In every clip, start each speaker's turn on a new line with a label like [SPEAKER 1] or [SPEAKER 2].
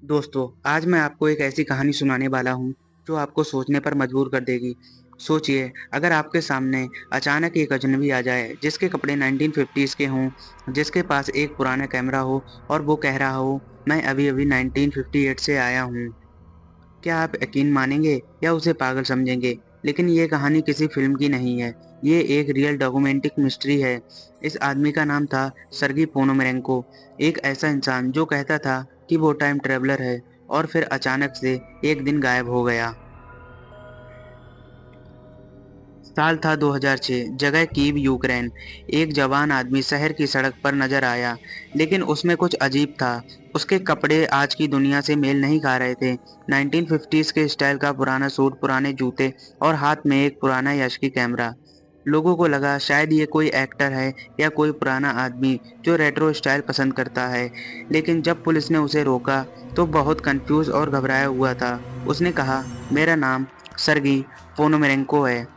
[SPEAKER 1] दोस्तों, आज मैं आपको एक ऐसी कहानी सुनाने वाला हूँ, जो आपको सोचने पर मजबूर कर देगी। सोचिए, अगर आपके सामने अचानक एक अजनबी आ जाए, जिसके कपड़े 1950s के हों, जिसके पास एक पुराना कैमरा हो और वो कह रहा हो, मैं अभी-अभी 1958 से आया हूँ। क्या आप यकीन मानेंगे या उसे पागल समझेंगे? लेकिन ये कहानी किसी फ़िल्म की नहीं है, ये एक रियल डॉक्यूमेंटिक मिस्ट्री है। इस आदमी का नाम था सर्गी पोनोमेरेंको, एक ऐसा इंसान जो कहता था कि वो टाइम ट्रैवलर है और फिर अचानक से एक दिन गायब हो गया। साल था 2006, जगह कीव यूक्रेन। एक जवान आदमी शहर की सड़क पर नजर आया, लेकिन उसमें कुछ अजीब था। उसके कपड़े आज की दुनिया से मेल नहीं खा रहे थे। 1950s के स्टाइल का पुराना सूट, पुराने जूते और हाथ में एक पुराना याशिकी कैमरा। लोगों को लगा शायद ये कोई एक्टर है या कोई पुराना आदमी जो रेट्रो स्टाइल पसंद करता है। लेकिन जब पुलिस ने उसे रोका, तो बहुत कंफ्यूज और घबराया हुआ था। उसने कहा, मेरा नाम सर्गी पोनोमेरेंको है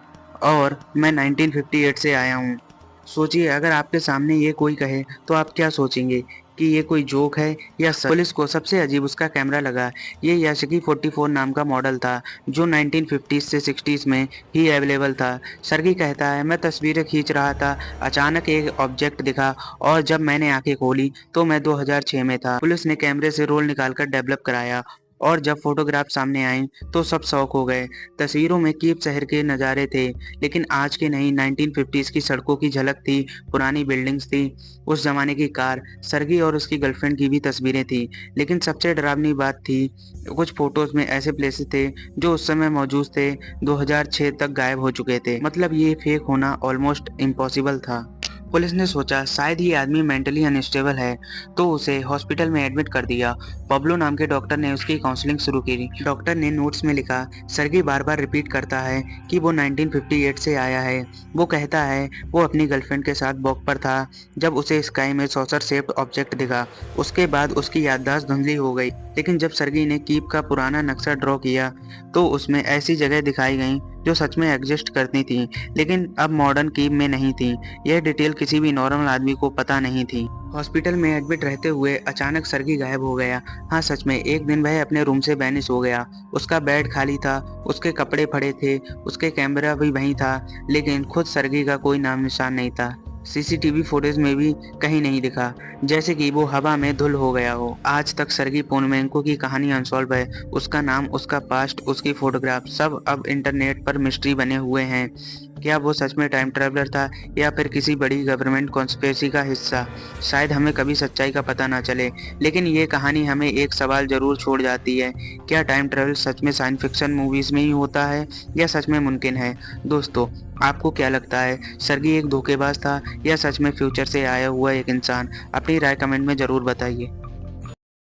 [SPEAKER 1] और मैं 1958 से आया हूँ। सोचिए, अगर आपके सामने ये कोई कहे तो आप क्या सोचेंगे कि ये कोई जोक है या सच? पुलिस को सबसे अजीब उसका कैमरा लगा। ये याशिकी 44 नाम का मॉडल था जो 1950s से 60s में ही अवेलेबल था। सर्गी कहता है, मैं तस्वीरें खींच रहा था, अचानक एक ऑब्जेक्ट दिखा और जब मैंने आंखें खोली तो मैं 2006 में था। पुलिस ने कैमरे से रोल निकालकर डेवलप कराया और जब फोटोग्राफ सामने आए तो सब शॉक हो गए। तस्वीरों में कीव शहर के नज़ारे थे, लेकिन आज के नहीं, 1950s की सड़कों की झलक थी, पुरानी बिल्डिंग्स थी, उस जमाने की कार, सर्गी और उसकी गर्लफ्रेंड की भी तस्वीरें थी। लेकिन सबसे डरावनी बात थी, कुछ फोटोज में ऐसे प्लेसेस थे जो उस समय मौजूद थे, 2006 तक गायब हो चुके थे। मतलब ये फेक होना ऑलमोस्ट इम्पॉसिबल था। पुलिस ने सोचा शायद ये आदमी मेंटली अनस्टेबल है, तो उसे हॉस्पिटल में एडमिट कर दिया। पब्लो नाम के डॉक्टर ने उसकी काउंसलिंग शुरू की। डॉक्टर ने नोट्स में लिखा, सर्गी बार-बार रिपीट करता है कि वो 1958 से आया है। वो कहता है वो अपनी गर्लफ्रेंड के साथ वॉक पर था जब उसे स्काई में सॉसर शेप्ड ऑब्जेक्ट दिखा। उसके बाद उसकी याददाश्त धुंधली हो गई। लेकिन जब सर्गी ने कीप का पुराना नक्शा ड्रॉ किया, तो उसमें ऐसी जगह दिखाई गई जो सच में एग्जिस्ट करती थी, लेकिन अब मॉडर्न कीप में नहीं थी। यह डिटेल किसी भी नॉर्मल आदमी को पता नहीं थी। हॉस्पिटल में एडमिट रहते हुए अचानक सर्गी गायब हो गया। हाँ, सच में एक दिन वह अपने रूम से वैनिश हो गया। उसका बेड खाली था, उसके कपड़े पड़े थे, उसके कैमरा भी वहीं था, लेकिन खुद सर्गी का कोई नाम निशान नहीं था। सीसीटीवी फुटेज में भी कहीं नहीं दिखा, जैसे कि वो हवा में धुल हो गया हो। आज तक सर्गी पोनोमेरेंको की कहानी अनसॉल्व है। उसका नाम, उसका पास्ट, उसकी फोटोग्राफ सब अब इंटरनेट पर मिस्ट्री बने हुए हैं। क्या वो सच में टाइम ट्रैवलर था या फिर किसी बड़ी गवर्नमेंट कॉन्स्पिरेसी का हिस्सा? शायद हमें कभी सच्चाई का पता ना चले, लेकिन ये कहानी हमें एक सवाल जरूर छोड़ जाती है, क्या टाइम ट्रैवल सच में साइंस फिक्शन मूवीज में ही होता है या सच में मुमकिन है? दोस्तों, आपको क्या लगता है, सर्गी एक धोखेबाज था या सच में फ्यूचर से आया हुआ एक इंसान? अपनी राय कमेंट में जरूर बताइए।